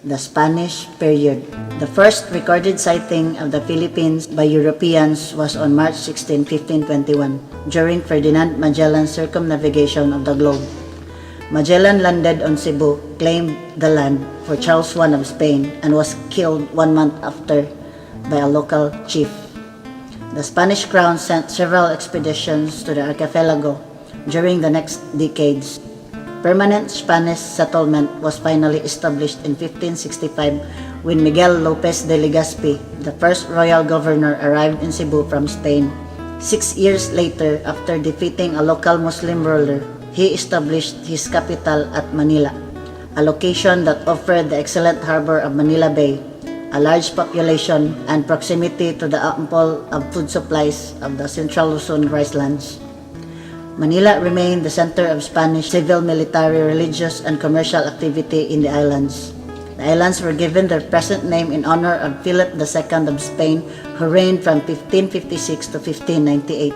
the Spanish period. The first recorded sighting of the Philippines by Europeans was on March 16, 1521, during Ferdinand Magellan's circumnavigation of the globe. Magellan landed on Cebu, claimed the land for Charles I of Spain, and was killed 1 month after by a local chief. The Spanish crown sent several expeditions to the archipelago during the next decades. Permanent Spanish settlement was finally established in 1565 when Miguel Lopez de Legazpi, the first royal governor, arrived in Cebu from Spain. 6 years later, after defeating a local Muslim ruler, he established his capital at Manila, a location that offered the excellent harbor of Manila Bay, a large population, and proximity to the ample of food supplies of the Central Luzon ricelands. Manila remained the center of Spanish civil, military, religious, and commercial activity in the islands. The islands were given their present name in honor of Philip II of Spain, who reigned from 1556 to 1598.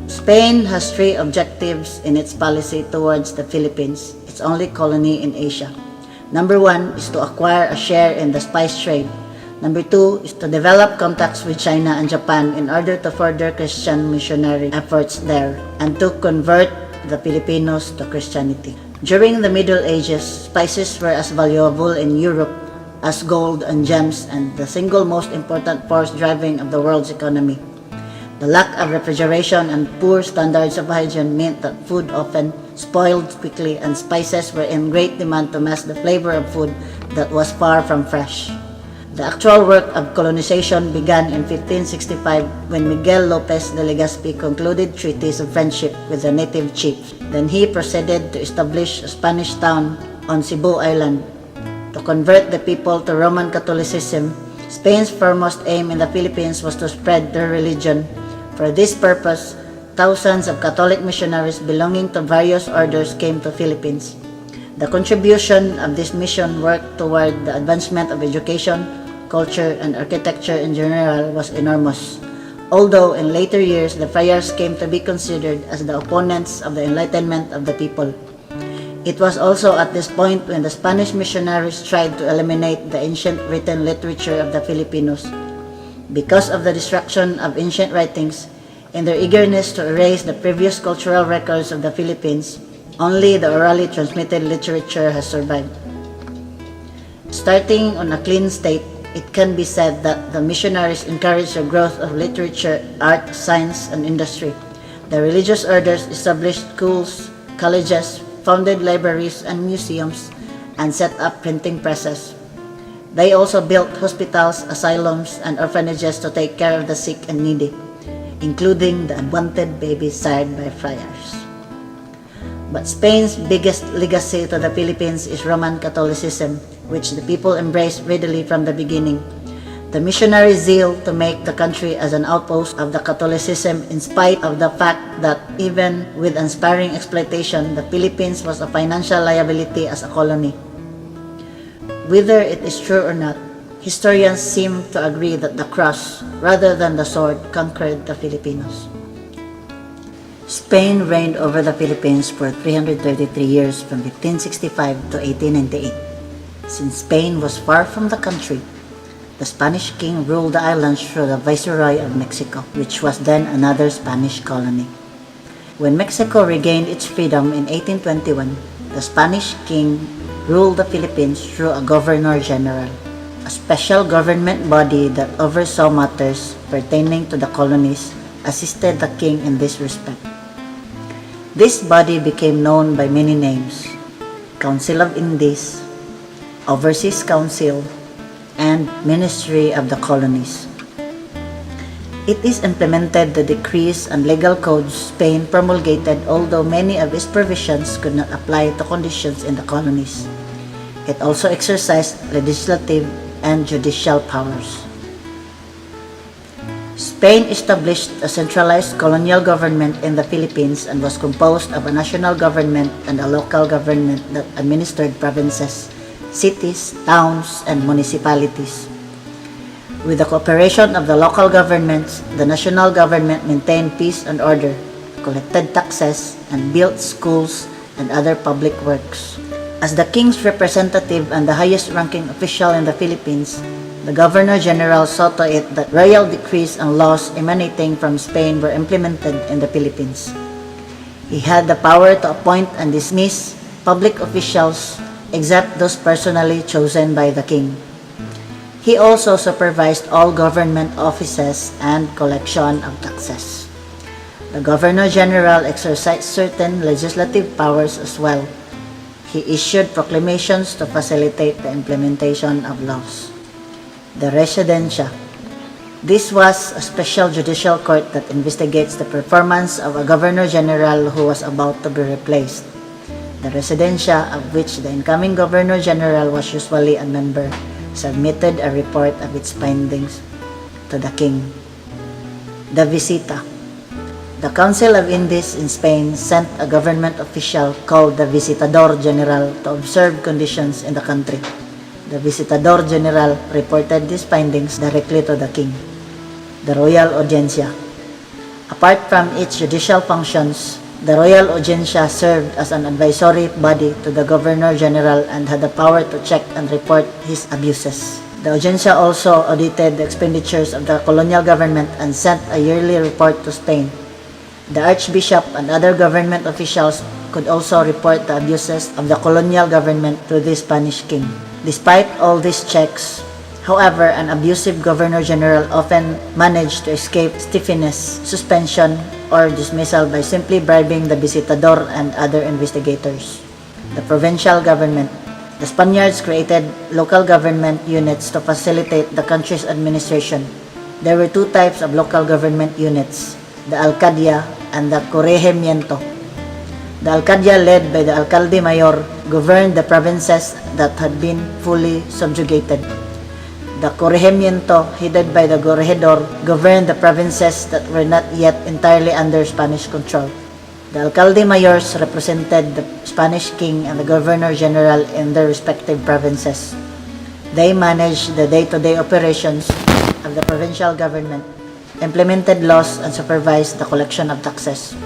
Spain has 3 objectives in its policy towards the Philippines, its only colony in Asia. Number 1 is to acquire a share in the spice trade. Number 2 is to develop contacts with China and Japan in order to further Christian missionary efforts there and to convert the Filipinos to Christianity. During the Middle Ages, spices were as valuable in Europe as gold and gems and the single most important force driving of the world's economy. The lack of refrigeration and poor standards of hygiene meant that food often spoiled quickly and spices were in great demand to mask the flavor of food that was far from fresh. The actual work of colonization began in 1565 when Miguel Lopez de Legazpi concluded treaties of friendship with the native chiefs. Then he proceeded to establish a Spanish town on Cebu Island. To convert the people to Roman Catholicism, Spain's foremost aim in the Philippines was to spread their religion. For this purpose, thousands of Catholic missionaries belonging to various orders came to Philippines. The contribution of this mission work toward the advancement of education, culture, and architecture in general was enormous. Although in later years the friars came to be considered as the opponents of the enlightenment of the people. It was also at this point when the Spanish missionaries tried to eliminate the ancient written literature of the Filipinos. Because of the destruction of ancient writings, in their eagerness to erase the previous cultural records of the Philippines, only the orally transmitted literature has survived. Starting on a clean state, it can be said that the missionaries encouraged the growth of literature, art, science, and industry. The religious orders established schools, colleges, founded libraries and museums, and set up printing presses. They also built hospitals, asylums, and orphanages to take care of the sick and needy, including the unwanted babies sired by friars. But Spain's biggest legacy to the Philippines is Roman Catholicism, which the people embraced readily from the beginning. The missionary zeal to make the country as an outpost of the Catholicism in spite of the fact that even with unsparing exploitation, the Philippines was a financial liability as a colony. Whether it is true or not, historians seem to agree that the cross, rather than the sword, conquered the Filipinos. Spain reigned over the Philippines for 333 years from 1565 to 1898. Since Spain was far from the country, the Spanish king ruled the islands through the Viceroy of Mexico, which was then another Spanish colony. When Mexico regained its freedom in 1821, the Spanish king ruled the Philippines through a governor-general, a special government body that oversaw matters pertaining to the colonies, assisted the king in this respect. This body became known by many names: Council of Indies, Overseas Council, and Ministry of the Colonies. It is implemented the decrees and legal codes Spain promulgated, although many of its provisions could not apply to conditions in the colonies. It also exercised legislative and judicial powers. Spain established a centralized colonial government in the Philippines and was composed of a national government and a local government that administered provinces, cities, towns, and municipalities. With the cooperation of the local governments, the national government maintained peace and order, collected taxes, and built schools and other public works. As the king's representative and the highest-ranking official in the Philippines, the Governor-General saw to it that royal decrees and laws emanating from Spain were implemented in the Philippines. He had the power to appoint and dismiss public officials except those personally chosen by the king. He also supervised all government offices and collection of taxes. The Governor-General exercised certain legislative powers as well. He issued proclamations to facilitate the implementation of laws. The Residencia. This was a special judicial court that investigates the performance of a Governor-General who was about to be replaced. The Residencia, of which the incoming Governor-General was usually a member, submitted a report of its findings to the king. The Visita. The Council of Indies in Spain sent a government official called the Visitador General to observe conditions in the country. The Visitador General reported these findings directly to the king. The Royal Audiencia. Apart from its judicial functions, the Royal Audiencia served as an advisory body to the Governor-General and had the power to check and report his abuses. The Audiencia also audited the expenditures of the colonial government and sent a yearly report to Spain. The Archbishop and other government officials could also report the abuses of the colonial government to the Spanish king. Despite all these checks, however, an abusive Governor-General often managed to escape stiffness, suspension, or dismissal by simply bribing the Visitador and other investigators. The provincial government. The Spaniards created local government units to facilitate the country's administration. There were two types of local government units, the Alcadia and the Corregimiento. The Alcadia, led by the Alcalde Mayor, governed the provinces that had been fully subjugated. The Corregimiento, headed by the Corregidor, governed the provinces that were not yet entirely under Spanish control. The Alcalde Mayors represented the Spanish king and the Governor-General in their respective provinces. They managed the day-to-day operations of the provincial government, implemented laws, and supervised the collection of taxes.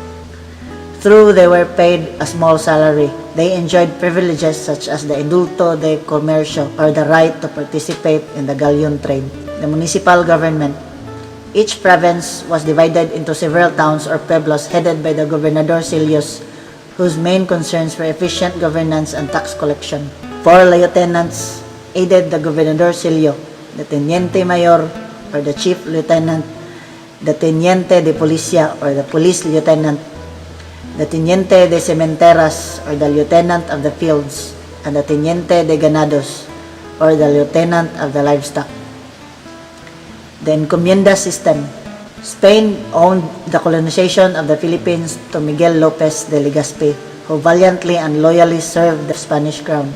Though they were paid a small salary, they enjoyed privileges such as the indulto de comercio, or the right to participate in the galleon trade. The municipal government. Each province was divided into several towns or pueblos headed by the Gobernadorcillos, whose main concerns were efficient governance and tax collection. 4 lieutenants aided the Gobernadorcillo: the Teniente Mayor, or the Chief Lieutenant; the Teniente de Policia, or the Police Lieutenant; the Teniente de Cementeras, or the Lieutenant of the Fields; and the Teniente de Ganados, or the Lieutenant of the Livestock. The encomienda system. Spain owned the colonization of the Philippines to Miguel Lopez de Legazpi, who valiantly and loyally served the Spanish crown.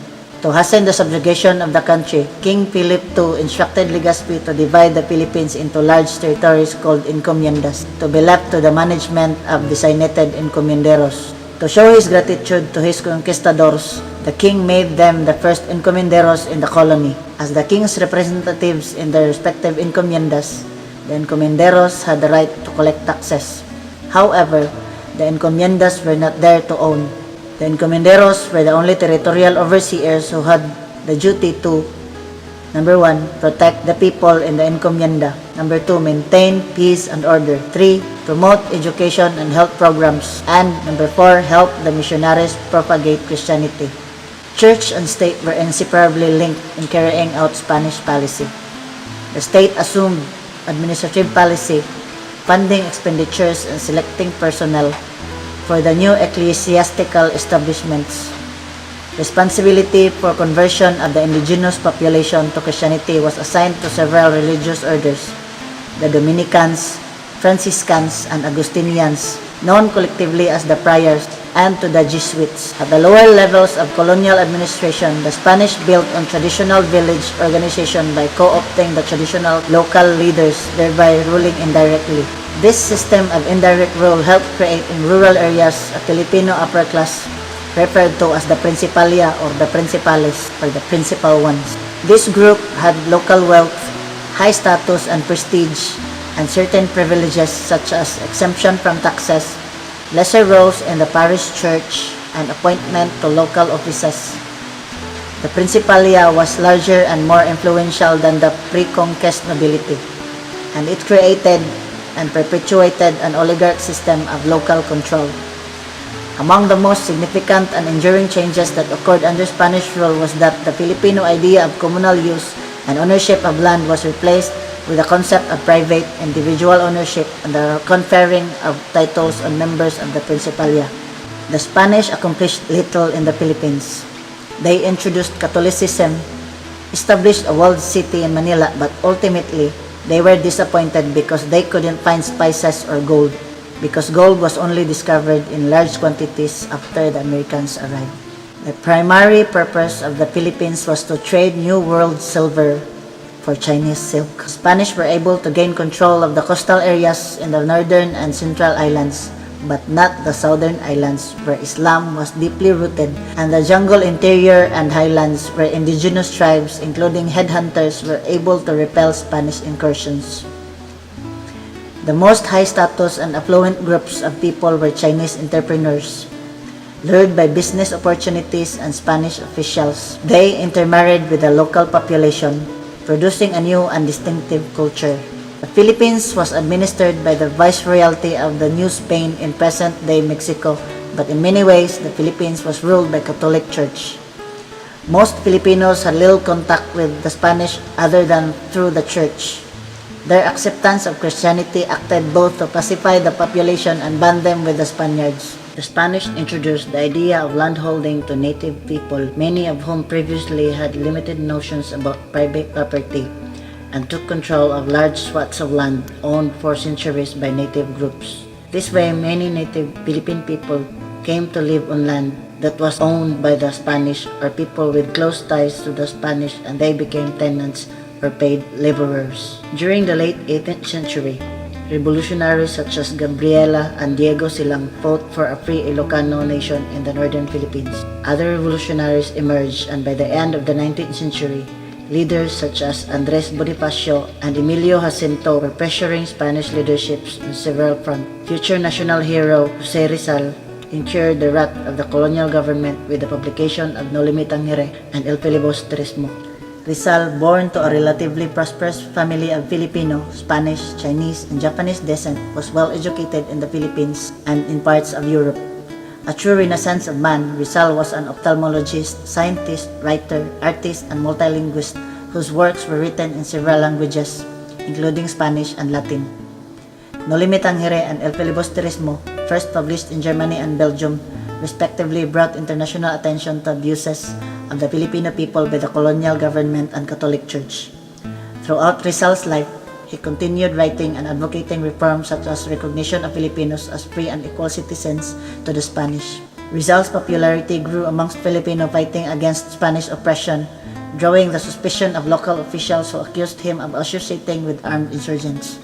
To hasten the subjugation of the country, King Philip II instructed Legazpi to divide the Philippines into large territories called encomiendas, to be left to the management of designated encomienderos. To show his gratitude to his conquistadors, the king made them the first encomienderos in the colony. As the king's representatives in their respective encomiendas, the encomienderos had the right to collect taxes. However, the encomiendas were not there to own. The encomienderos were the only territorial overseers who had the duty to: number 1, protect the people in the encomienda; number 2, maintain peace and order; 3, promote education and health programs; and number 4, help the missionaries propagate Christianity. Church and state were inseparably linked in carrying out Spanish policy. The state assumed administrative policy, funding expenditures, and selecting personnel for the new ecclesiastical establishments. Responsibility for conversion of the indigenous population to Christianity was assigned to several religious orders: the Dominicans, Franciscans, and Augustinians, known collectively as the Friars, and to the Jesuits. At the lower levels of colonial administration, the Spanish built on traditional village organization by co-opting the traditional local leaders, thereby ruling indirectly. This system of indirect rule helped create in rural areas a Filipino upper class referred to as the Principalia or the Principales, or the principal ones. This group had local wealth, high status and prestige, and certain privileges such as exemption from taxes, lesser roles in the parish church, and appointment to local offices. The Principalia was larger and more influential than the pre-conquest nobility, and it created and perpetuated an oligarch system of local control. Among the most significant and enduring changes that occurred under Spanish rule was that the Filipino idea of communal use and ownership of land was replaced with the concept of private individual ownership and the conferring of titles on members of the Principalia. The Spanish accomplished little in the Philippines. They introduced Catholicism, established a walled city in Manila, but ultimately, they were disappointed because they couldn't find spices or gold, because gold was only discovered in large quantities after the Americans arrived. The primary purpose of the Philippines was to trade New World silver for Chinese silk. Spanish were able to gain control of the coastal areas in the northern and central islands, but not the southern islands where Islam was deeply rooted, and the jungle interior and highlands where indigenous tribes, including headhunters, were able to repel Spanish incursions. The most high status and affluent groups of people were Chinese entrepreneurs. Lured by business opportunities and Spanish officials, they intermarried with the local population, producing a new and distinctive culture. The Philippines was administered by the Viceroyalty of the New Spain in present-day Mexico, but in many ways, the Philippines was ruled by Catholic Church. Most Filipinos had little contact with the Spanish other than through the church. Their acceptance of Christianity acted both to pacify the population and bond them with the Spaniards. The Spanish introduced the idea of landholding to native people, many of whom previously had limited notions about private property, and took control of large swaths of land owned for centuries by native groups. This way, many native Philippine people came to live on land that was owned by the Spanish or people with close ties to the Spanish, and they became tenants or paid laborers. During the late 18th century, revolutionaries such as Gabriela and Diego Silang fought for a free Ilocano nation in the northern Philippines. Other revolutionaries emerged, and by the end of the 19th century, leaders such as Andres Bonifacio and Emilio Jacinto were pressuring Spanish leaderships on several fronts. Future national hero Jose Rizal incurred the wrath of the colonial government with the publication of No Limitang Hire and El Filibusterismo. Rizal, born to a relatively prosperous family of Filipino, Spanish, Chinese, and Japanese descent, was well educated in the Philippines and in parts of Europe. A true renaissance of man, Rizal was an ophthalmologist, scientist, writer, artist, and multilinguist whose works were written in several languages, including Spanish and Latin. No Limitang Hire and El Filibusterismo, first published in Germany and Belgium, respectively brought international attention to abuses of the Filipino people by the colonial government and Catholic Church. Throughout Rizal's life, he continued writing and advocating reforms such as recognition of Filipinos as free and equal citizens to the Spanish. Rizal's popularity grew amongst Filipino fighting against Spanish oppression, drawing the suspicion of local officials who accused him of associating with armed insurgents.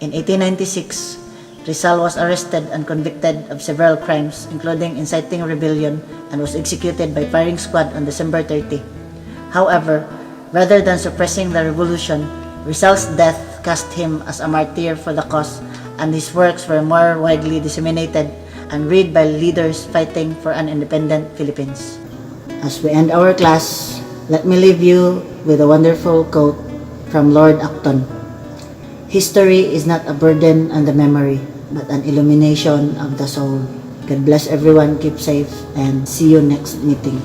In 1896, Rizal was arrested and convicted of several crimes, including inciting rebellion, and was executed by firing squad on December 30. However, rather than suppressing the revolution, Rizal's death cast him as a martyr for the cause, and his works were more widely disseminated and read by leaders fighting for an independent Philippines. As we end our class, let me leave you with a wonderful quote from Lord Acton. History is not a burden on the memory, but an illumination of the soul. God bless everyone, keep safe, and see you next meeting.